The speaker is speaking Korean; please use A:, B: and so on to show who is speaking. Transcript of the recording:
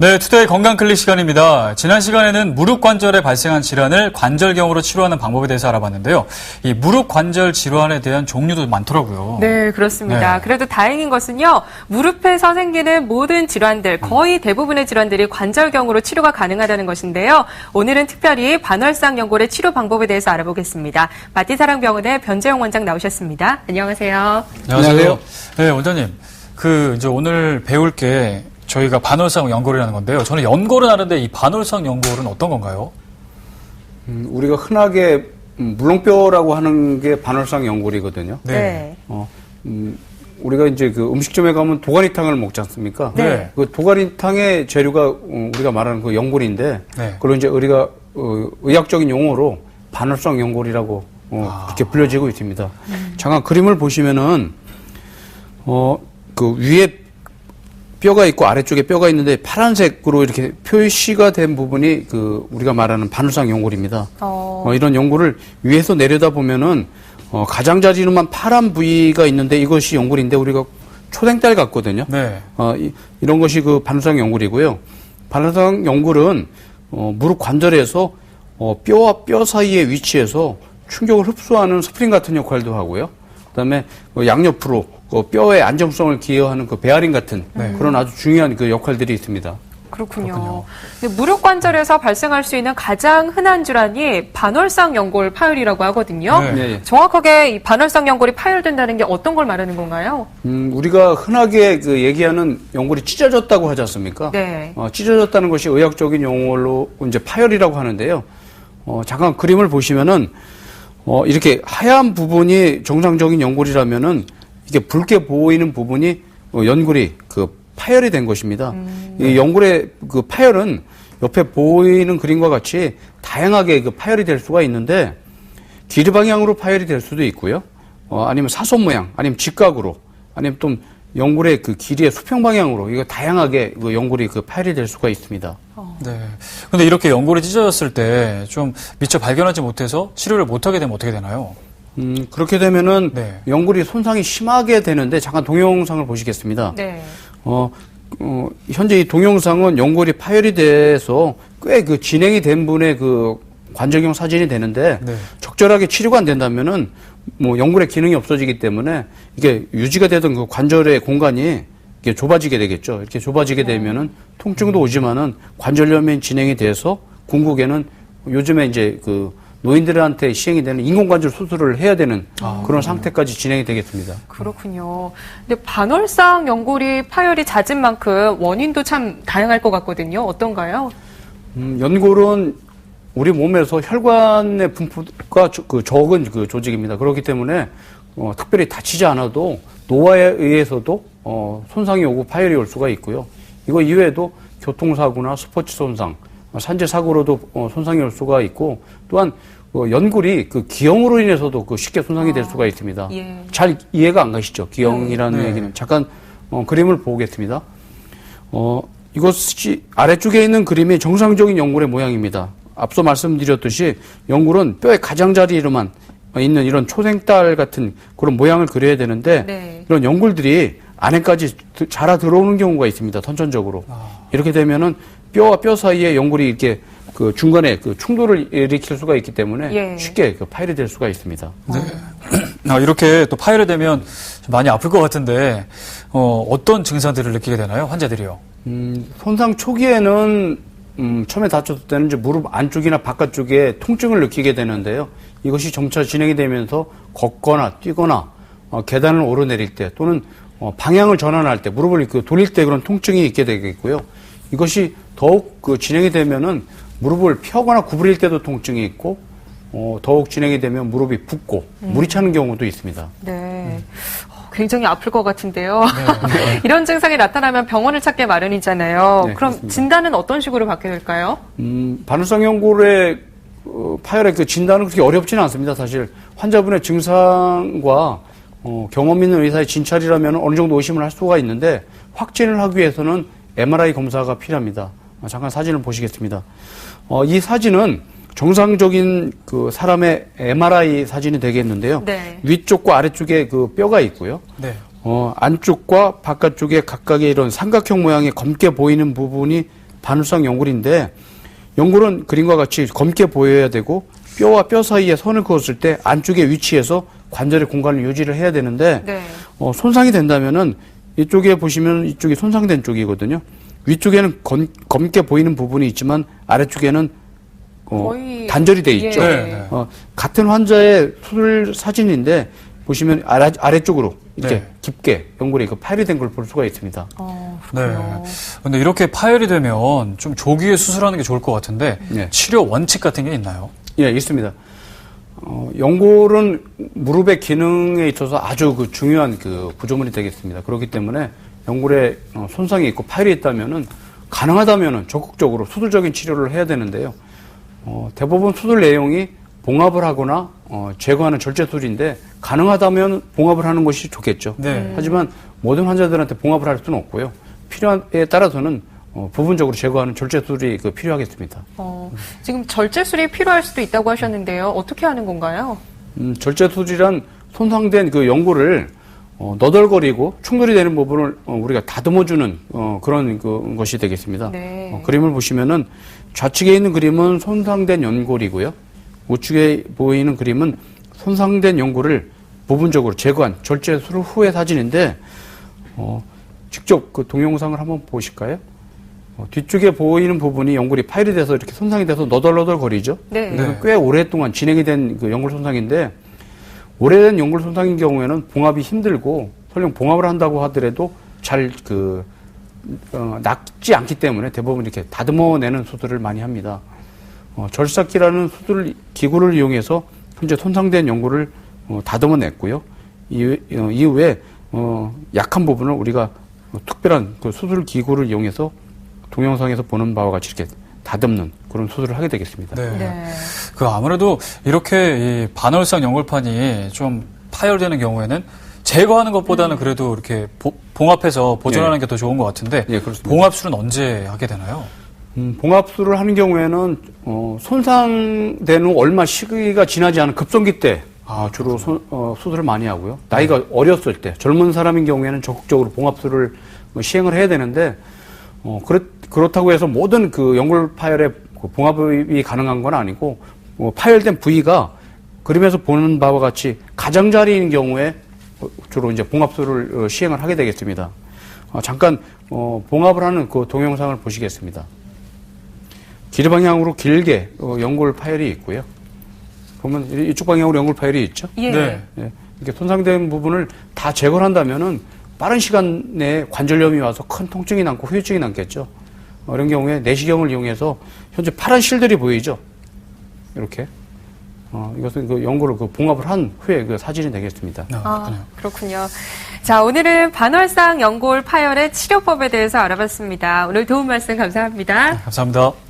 A: 네, 투데이 건강 클릭 시간입니다. 지난 시간에는 무릎 관절에 발생한 질환을 관절경으로 치료하는 방법에 대해서 알아봤는데요. 이 무릎 관절 질환에 대한 종류도 많더라고요.
B: 네, 그렇습니다.
A: 네.
B: 그래도 다행인 것은요, 무릎에서 생기는 모든 질환들, 거의 대부분의 질환들이 관절경으로 치료가 가능하다는 것인데요. 오늘은 특별히 반월상 연골의 치료 방법에 대해서 알아보겠습니다. 마띠사랑병원의 변재용 원장 나오셨습니다. 안녕하세요.
A: 안녕하세요. 네, 원장님. 이제 오늘 배울 게 저희가 반월상 연골이라는 건데요. 저는 연골은 아는데 이 반월상 연골은 어떤 건가요?
C: 우리가 흔하게 물렁뼈라고 하는 게 반월상 연골이거든요.
B: 네.
C: 우리가 이제 그 음식점에 가면 도가니탕을 먹지 않습니까?
A: 네.
C: 그 도가니탕의 재료가 우리가 말하는 그 연골인데,
A: 네.
C: 그걸 이제 우리가 의학적인 용어로 반월상 연골이라고 그렇게 불려지고 있습니다. 잠깐 그림을 보시면은 그 위에 뼈가 있고 아래쪽에 뼈가 있는데 파란색으로 이렇게 표시가 된 부분이 그 우리가 말하는 반월상 연골입니다. 이런 연골을 위에서 내려다 보면은 가장자리로만 파란 부위가 있는데 이것이 연골인데 우리가 초생딸 같거든요.
A: 네.
C: 이런 것이 그 반월상 연골이고요. 반월상 연골은 무릎 관절에서 뼈와 뼈 사이에 위치해서 충격을 흡수하는 스프링 같은 역할도 하고요. 그다음에 양옆으로 뼈의 안정성을 기여하는 그 베어링 같은 그런 아주 중요한 그 역할들이 있습니다.
B: 그렇군요. 근데 무릎 관절에서 발생할 수 있는 가장 흔한 질환이 반월상 연골 파열이라고 하거든요.
A: 네.
B: 정확하게 이 반월상 연골이 파열된다는 게 어떤 걸 말하는 건가요?
C: 우리가 흔하게 그 얘기하는 연골이 찢어졌다고 하지 않습니까?
B: 네.
C: 찢어졌다는 것이 의학적인 용어로 이제 파열이라고 하는데요. 잠깐 그림을 보시면은 이렇게 하얀 부분이 정상적인 연골이라면은 이게 붉게 보이는 부분이 연골이 그 파열이 된 것입니다. 이 연골의 그 파열은 옆에 보이는 그림과 같이 다양하게 그 파열이 될 수가 있는데 길이 방향으로 파열이 될 수도 있고요. 아니면 사선 모양, 아니면 직각으로, 아니면 또 연골의 그 길이의 수평 방향으로 이거 다양하게 그 연골이 그 파열이 될 수가 있습니다.
A: 네. 근데 이렇게 연골이 찢어졌을 때 좀 미처 발견하지 못해서 치료를 못하게 되면 어떻게 되나요?
C: 그렇게 되면은
A: 네.
C: 연골이 손상이 심하게 되는데 잠깐 동영상을 보시겠습니다.
B: 네.
C: 현재 이 동영상은 연골이 파열이 돼서 꽤 그 진행이 된 분의 그 관절경 사진이 되는데
A: 네.
C: 적절하게 치료가 안 된다면은 뭐 연골의 기능이 없어지기 때문에 이게 유지가 되던 그 관절의 공간이 이게 좁아지게 되겠죠. 이렇게 좁아지게 되면은 통증도 오지만은 관절염이 진행이 돼서 궁극에는 요즘에 이제 그 노인들한테 시행이 되는 인공관절 수술을 해야 되는 그런 상태까지 진행이 되겠습니다.
B: 그렇군요. 근데 반월상 연골이 파열이 잦은 만큼 원인도 참 다양할 것 같거든요. 어떤가요?
C: 연골은 우리 몸에서 혈관의 분포가 적은 그 조직입니다. 그렇기 때문에 특별히 다치지 않아도 노화에 의해서도 손상이 오고 파열이 올 수가 있고요. 이거 이외에도 교통사고나 스포츠 손상, 산재 사고로도 손상이 올 수가 있고 또한 연골이 그 기형으로 인해서도 그 쉽게 손상이 될 수가 있습니다.
B: 예.
C: 잘 이해가 안 가시죠? 기형이라는 얘기는 잠깐 그림을 보겠습니다. 이것이 아래쪽에 있는 그림이 정상적인 연골의 모양입니다. 앞서 말씀드렸듯이 연골은 뼈의 가장자리로만 있는 이런 초생딸 같은 그런 모양을 그려야 되는데
B: 네.
C: 이런 연골들이 안에까지 자라 들어오는 경우가 있습니다. 선천적으로. 이렇게 되면은 뼈와 뼈 사이에 연골이 이렇게 그 중간에 그 충돌을 일으킬 수가 있기 때문에
B: 예.
C: 쉽게 그 파열이 될 수가 있습니다.
A: 네. 이렇게 또 파열이 되면 좀 많이 아플 것 같은데 어떤 증상들을 느끼게 되나요? 환자들이요.
C: 손상 초기에는 처음에 다쳤을 때는 이제 무릎 안쪽이나 바깥쪽에 통증을 느끼게 되는데요. 이것이 점차 진행이 되면서 걷거나 뛰거나 계단을 오르내릴 때 또는 방향을 전환할 때 무릎을 돌릴 때 그런 통증이 있게 되겠고요. 이것이 더욱 그 진행이 되면은 무릎을 펴거나 구부릴 때도 통증이 있고 더욱 진행이 되면 무릎이 붓고 물이 차는 경우도 있습니다.
B: 네. 굉장히 아플 것 같은데요. 네. 이런 증상이 나타나면 병원을 찾게 마련이잖아요.
C: 네,
B: 그럼
C: 그렇습니다.
B: 진단은 어떤 식으로 받게 될까요?
C: 반월상 연골의 파열의 그 진단은 그렇게 어렵지는 않습니다. 사실 환자분의 증상과 경험 있는 의사의 진찰이라면 어느 정도 의심을 할 수가 있는데 확진을 하기 위해서는 MRI 검사가 필요합니다. 잠깐 사진을 보시겠습니다. 이 사진은 정상적인 그 사람의 MRI 사진이 되겠는데요.
B: 네.
C: 위쪽과 아래쪽에 그 뼈가 있고요.
A: 네.
C: 안쪽과 바깥쪽에 각각의 이런 삼각형 모양의 검게 보이는 부분이 바늘상 연골인데 연골은 그림과 같이 검게 보여야 되고 뼈와 뼈 사이에 선을 그었을 때 안쪽에 위치해서 관절의 공간을 유지를 해야 되는데
B: 네.
C: 손상이 된다면은 이쪽에 보시면 이쪽이 손상된 쪽이거든요. 위쪽에는 검게 보이는 부분이 있지만 아래쪽에는
B: 거의
C: 단절이 돼 있죠.
B: 예.
A: 네.
C: 같은 환자의 수술 사진인데 보시면 아래쪽으로 이렇게
A: 네.
C: 깊게 연골이 파열이 된 걸 볼 수가 있습니다.
A: 네. 근데 이렇게 파열이 되면 좀 조기에 수술하는 게 좋을 것 같은데
C: 네.
A: 치료 원칙 같은 게 있나요?
C: 예, 있습니다. 연골은 무릎의 기능에 있어서 아주 중요한 구조물이 되겠습니다. 그렇기 때문에 연골에 손상이 있고 파열이 있다면은 가능하다면은 적극적으로 수술적인 치료를 해야 되는데요. 대부분 수술 내용이 봉합을 하거나 제거하는 절제술인데 가능하다면 봉합을 하는 것이 좋겠죠.
A: 네.
C: 하지만 모든 환자들한테 봉합을 할 수는 없고요. 필요에 따라서는 부분적으로 제거하는 절제술이 필요하겠습니다.
B: 지금 절제술이 필요할 수도 있다고 하셨는데요. 어떻게 하는 건가요?
C: 절제술이란 손상된 연골을 너덜거리고 충돌이 되는 부분을 우리가 다듬어주는 그런 것이 되겠습니다.
B: 네.
C: 그림을 보시면은 좌측에 있는 그림은 손상된 연골이고요. 우측에 보이는 그림은 손상된 연골을 부분적으로 제거한 절제술 후의 사진인데 직접 동영상을 한번 보실까요? 뒤쪽에 보이는 부분이 연골이 파열이 돼서 이렇게 손상이 돼서 너덜너덜 거리죠.
B: 네.
A: 네.
C: 꽤 오랫동안 진행이 된 연골 손상인데 오래된 연골 손상인 경우에는 봉합이 힘들고 설령 봉합을 한다고 하더라도 잘 낫지 않기 때문에 대부분 이렇게 다듬어내는 수술을 많이 합니다. 절삭기라는 수술 기구를 이용해서 현재 손상된 연골을 다듬어냈고요. 이후에 약한 부분을 우리가 특별한 수술 기구를 이용해서 동영상에서 보는 바와 같이 이렇게 다듬는 그런 수술을 하게 되겠습니다.
A: 네.
B: 네.
A: 아무래도 이렇게 이 반월상 연골판이 좀 파열되는 경우에는 제거하는 것보다는 그래도 이렇게 봉합해서 보존하는 게 더 좋은 것 같은데
C: 예, 그렇습니다.
A: 봉합술은 언제 하게 되나요?
C: 봉합술을 하는 경우에는 손상된 후 얼마 시기가 지나지 않은 급성기 때 주로 수술을 많이 하고요. 나이가 어렸을 때 젊은 사람인 경우에는 적극적으로 봉합술을 시행을 해야 되는데 그렇다고 해서 모든 연골 파열에 봉합이 가능한 건 아니고 파열된 부위가 그림에서 보는 바와 같이 가장자리인 경우에 주로 이제 봉합술을 시행을 하게 되겠습니다. 잠깐 봉합을 하는 그 동영상을 보시겠습니다. 길 방향으로 길게 연골 파열이 있고요. 보면 이쪽 방향으로 연골 파열이 있죠.
B: 예.
A: 네.
C: 예, 이렇게 손상된 부분을 다 제거를 한다면은 빠른 시간 내에 관절염이 와서 큰 통증이 남고 후유증이 남겠죠. 이런 경우에 내시경을 이용해서 현재 파란 실들이 보이죠. 이렇게. 이것은 연골을 봉합을 한 후에 사진이 되겠습니다.
B: 그렇군요. 자, 오늘은 반월상 연골 파열의 치료법에 대해서 알아봤습니다. 오늘 도움 말씀 감사합니다.
A: 감사합니다.